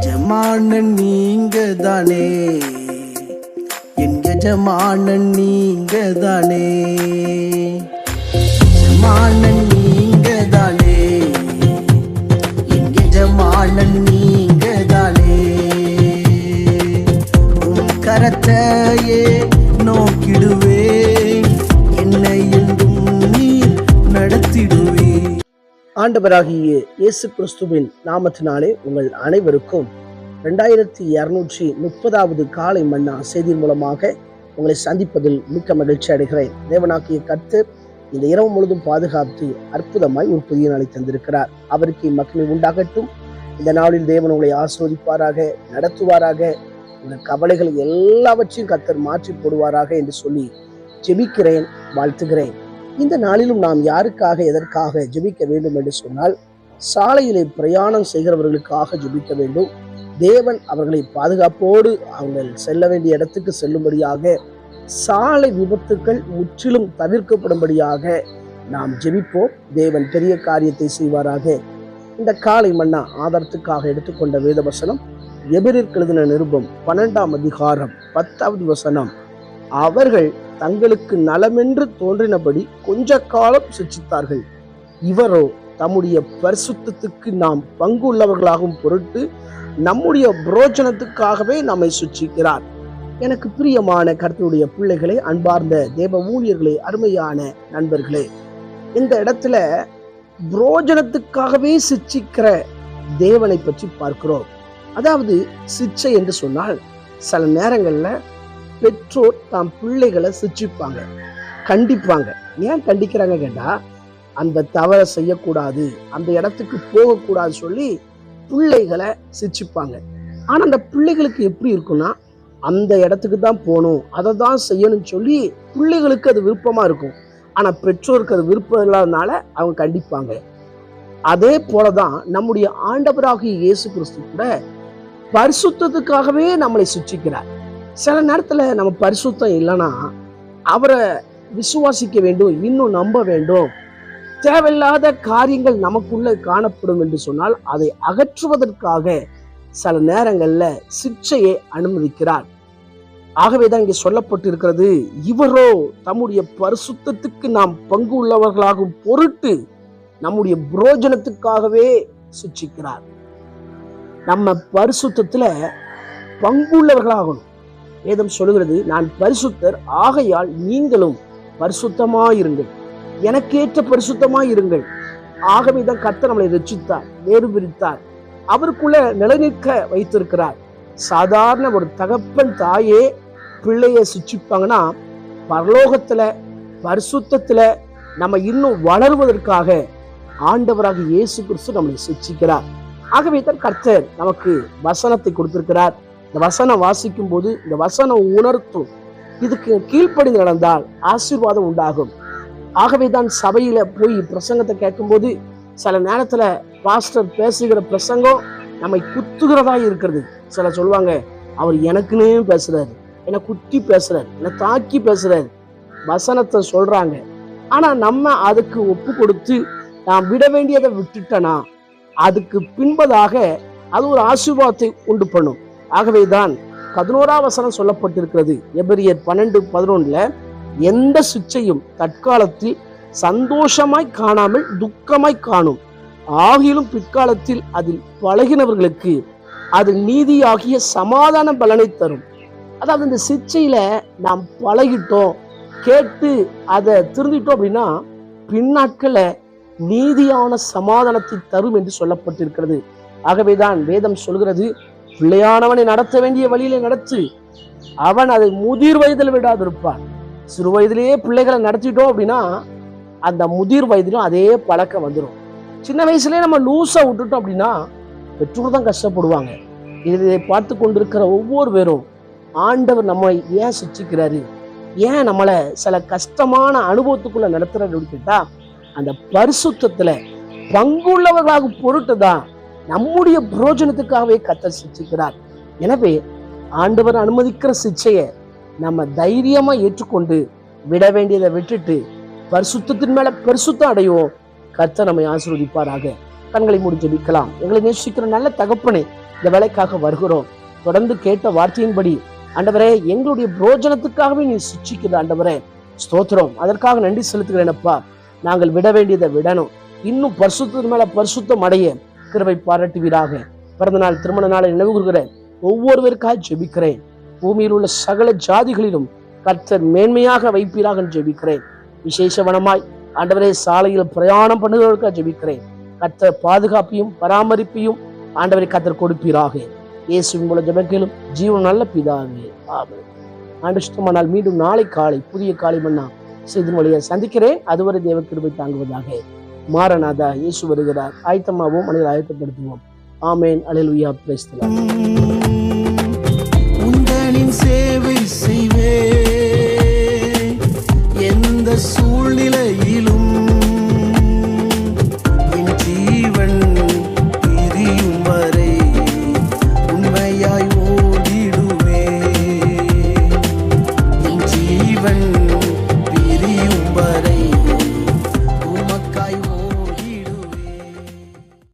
எஜமானன் நீங்க தானே, என் எஜமானன் நீங்க தானே, எஜமானன் நீங்க தானே, என் எஜமானன் நீங்க தானே. உன் கரத்தையே நோக்கிடுவே, என்னை என்றும் நீர் நடத்திடுவே. ஆண்டவராகிய இயேசு கிறிஸ்துவின் நாமத்தினாலே உங்கள் அனைவருக்கும் 2230வது காலை மன்னா செய்தி மூலமாக உங்களை சந்திப்பதில் மிக்க மகிழ்ச்சி அடைகிறேன். தேவனாகிய கர்த்தர் இந்த இரவு முழுதும் பாதுகாத்து அற்புதமாய் ஒரு புதிய நாளை தந்திருக்கிறார். அவருக்கு மகிமை உண்டாகட்டும். இந்த நாளில் தேவன் உங்களை ஆசீர்வதிப்பாராக, நடத்துவாராக, உங்கள் கவலைகளை எல்லாவற்றையும் கர்த்தர் மாற்றி போடுவாராக என்று சொல்லி ஜெபிக்கிறேன், வாழ்த்துகிறேன். இந்த நாளிலும் நாம் யாருக்காக எதற்காக ஜெபிக்க வேண்டும் என்று சொன்னால், சாலையிலே பிரயாணம் செய்கிறவர்களுக்காக ஜெபிக்க வேண்டும். தேவன் அவர்களை பாதுகாப்போடு அவங்கள் செல்ல வேண்டிய இடத்துக்கு செல்லும்படியாக, சாலை விபத்துக்கள் முற்றிலும் தவிர்க்கப்படும்படியாக நாம் ஜெபிப்போம். தேவன் பெரிய காரியத்தை செய்வாராக. இந்த காலை மன்னா ஆதாரத்துக்காக எடுத்துக்கொண்ட வேத வசனம் எபிரேயருக்கு எழுதின நிருபம் 12ஆம் அதிகாரம் 10வது வசனம். அவர்கள் தங்களுக்கு நலமென்று தோன்றினபடி கொஞ்ச காலம் சிட்சித்தார்கள், இவரோ தம்முடைய பரிசுத்தத்துக்கு நாம் பங்கு உள்ளவர்களாகும் பொருட்டு நம்முடைய புரோஜனத்துக்காகவே நம்மை சிட்சிக்கிறார். எனக்கு பிரியமான கர்த்தருடைய பிள்ளைகளே, அன்பார்ந்த தேவ ஊழியர்களே, அருமையான நண்பர்களே, இந்த இடத்துல புரோஜனத்துக்காகவே சிட்சிக்கிற தேவனை பற்றி பார்க்கிறோம். அதாவது சிட்சை என்று சொன்னால், சில நேரங்கள்ல பெற்றோர் தாம் பிள்ளைகளை சிட்சிப்பாங்க, கண்டிப்பாங்க. ஏன் கண்டிக்கிறாங்க கேட்டா, அந்த தவறை செய்யக்கூடாது, அந்த இடத்துக்கு போகக்கூடாது சொல்லி பிள்ளைகளை சிட்சிப்பாங்க. ஆனா அந்த பிள்ளைகளுக்கு எப்படி இருக்குன்னா, அந்த இடத்துக்கு தான் போகணும், அதை தான் செய்யணும்னு சொல்லி பிள்ளைகளுக்கு அது விருப்பமா இருக்கும். ஆனா பெற்றோருக்கு அது விருப்பம் இல்லாதனால அவங்க கண்டிப்பாங்க. அதே போலதான் நம்முடைய ஆண்டவராகிய இயேசு கிறிஸ்து கூட பரிசுத்தத்துக்காகவே நம்மளை சிட்சிக்கிறார். சில நேரத்துல நம்ம பரிசுத்தம் இல்லைன்னா அவரை விசுவாசிக்க வேண்டும், இன்னும் நம்ப வேண்டும். தேவையில்லாத காரியங்கள் நமக்குள்ள காணப்படும் என்று சொன்னால் அதை அகற்றுவதற்காக சில நேரங்கள்ல சிட்சையை அனுமதிக்கிறார். ஆகவேதான் இங்கே சொல்லப்பட்டு இருக்கிறது, இவரோ தம்முடைய பரிசுத்தத்துக்கு நாம் பங்கு உள்ளவர்களாகும் பொருட்டு நம்முடைய புரோஜனத்துக்காகவே சிட்சிக்கிறார். நம்ம பரிசுத்தத்துல பங்குள்ளவர்களாகணும். வேதம் சொல்லுகிறது, நான் பரிசுத்தர் ஆகையால் நீங்களும் பரிசுத்தமாயிருங்கள், எனக்கேற்ற பரிசுத்தமாயிருங்கள். ஆகவேதான் கர்த்தர் நம்மளை ரட்சித்தார், வேறு பிரித்தார், அவருக்குள்ள நிலைநிற்க வைத்திருக்கிறார். சாதாரண ஒரு தகப்பன் தாயே பிள்ளையை சிட்சிப்பாங்கன்னா, பரலோகத்துல பரிசுத்தத்துல நம்ம இன்னும் வளருவதற்காக ஆண்டவராக இயேசு கிறிஸ்து நம்மளை சிட்சிக்கிறார். ஆகவே தான் கர்த்தர் நமக்கு வசனத்தை கொடுத்திருக்கிறார். இந்த வசனம் வாசிக்கும் போது இந்த வசனம் உணர்த்தும், இதுக்கு கீழ்ப்படிந்து நடந்தால் ஆசீர்வாதம் உண்டாகும். ஆகவே தான் சபையில போய் பிரசங்கத்தை கேட்கும்போது சில நேரத்துல பாஸ்டர் பேசுகிற பிரசங்கம் நம்மை குத்துகிறதா இருக்கிறது. சில சொல்லுவாங்க, அவர் எனக்குன்னு பேசுறாரு, என்னை குத்தி பேசுறாரு, என்னை தாக்கி பேசுறாரு, வசனத்தை சொல்றாங்க. ஆனா நம்ம அதுக்கு ஒப்பு கொடுத்து நான் விட வேண்டியதை விட்டுட்டனா அதுக்கு பின்பதாக அது ஒரு ஆசீர்வாதத்தை உண்டு பண்ணும். ஆகவேதான் 11ஆம் வசனம் சொல்லப்பட்டிருக்கிறது. எபிரேயர் 12:11, எந்த சிட்சையும் தற்காலத்தில் சந்தோஷமாய் காணாமல் துக்கமாய் காணும், ஆகிலும் பிற்காலத்தில் அதில் பழகினவர்களுக்கு அது நீதியாகிய சமாதான பலனை தரும். அதாவது இந்த சிட்சையில நாம் பழகிட்டோம், கேட்டு அதை திருந்திட்டோம் அப்படின்னா பின்னாட்கள நீதியான சமாதானத்தை தரும் என்று சொல்லப்பட்டிருக்கிறது. ஆகவேதான் வேதம் சொல்கிறது, பிள்ளையானவனை நடத்த வேண்டிய வழியிலே நடத்து, அவன் அதை முதிர் வயதில் விடாதிருப்பான். சிறு வயதிலேயே பிள்ளைகளை நடத்திட்டோம் அப்படின்னா அந்த முதிர் வயதிலும் அதே பழக்கம் வந்துடும். சின்ன வயசுலேயே நம்ம லூஸா விட்டுட்டோம் அப்படின்னா பெற்றோர் தான் கஷ்டப்படுவாங்க. இதை பார்த்து கொண்டிருக்கிற ஒவ்வொரு பேரும், ஆண்டவர் நம்மை ஏன் சிட்சிக்கிறாரு, ஏன் நம்மளை சில கஷ்டமான அனுபவத்துக்குள்ள நடத்துறாரு அப்படின்னு கேட்டா, அந்த பரிசுத்தத்துல பங்குள்ளவர்களாக பொருட்டு தான் நம்முடைய புரோஜனத்துக்காகவே கர்த்தர் சிட்சிக்கிறார். எனவே ஆண்டவர் அனுமதிக்கிற சிட்சையை நம்ம தைரியமா ஏற்றுக்கொண்டு விட வேண்டியதை விட்டுட்டு பரிசுத்தத்தின் மேல பரிசுத்தம் அடைவோம். கர்த்தர் நம்மை ஆசீர்வதிப்பாராக. கண்களை மூடி ஜெபிக்கலாம். எங்களை நேசிக்கிற நல்ல தகப்பனே, இந்த வேலைக்காக வருகிறோம். தொடர்ந்து கேட்ட வார்த்தையின்படி ஆண்டவரே எங்களுடைய பிரோஜனத்துக்காகவே நீ சிட்சிக்குது ஆண்டவரே. ஸ்தோத்திரம். அதற்காக நன்றி செலுத்துகிறேனப்பா. நாங்கள் விட வேண்டியதை விடணும். இன்னும் பரிசுத்தத்தின் மேல பரிசுத்தம் அடைய கிருபை பாராட்டுவீராக. பிறந்த நாள், திருமண நாளை நினைவு கூறுகிறேன். ஒவ்வொருவருக்காக ஜெபிக்கிறேன். பூமியில் உள்ள சகல ஜாதிகளிலும் கர்த்தர் மேன்மையாக வைப்பீராக ஜெபிக்கிறேன். விசேஷவனமாய் ஆண்டவரே சாலையில் பிரயாணம் பண்ணுகிறவர்களுக்காக ஜெபிக்கிறேன். கர்த்தர் பாதுகாப்பையும் பராமரிப்பையும் ஆண்டவரை கர்த்தர் கொடுப்பீராக. இயேசுவின் மூலம் ஜெபங்களும் ஜீவன் நல்ல பிதாவே, ஆமென். ஆண்டவரால் மீண்டும் நாளை காலை புதிய காலை மன்னா செய்தி வழியை சந்திக்கிறேன். அதுவரை தேவ கிருபை தாங்குவதாக. மாரநாதா, இயேசு வருகிறார். ஆயத்தமாவோம், மனிதர் ஆயத்தப்படுத்துவோம். ஆமென். அல்லேலூயா. Praise the Lord. உங்களின் சேவை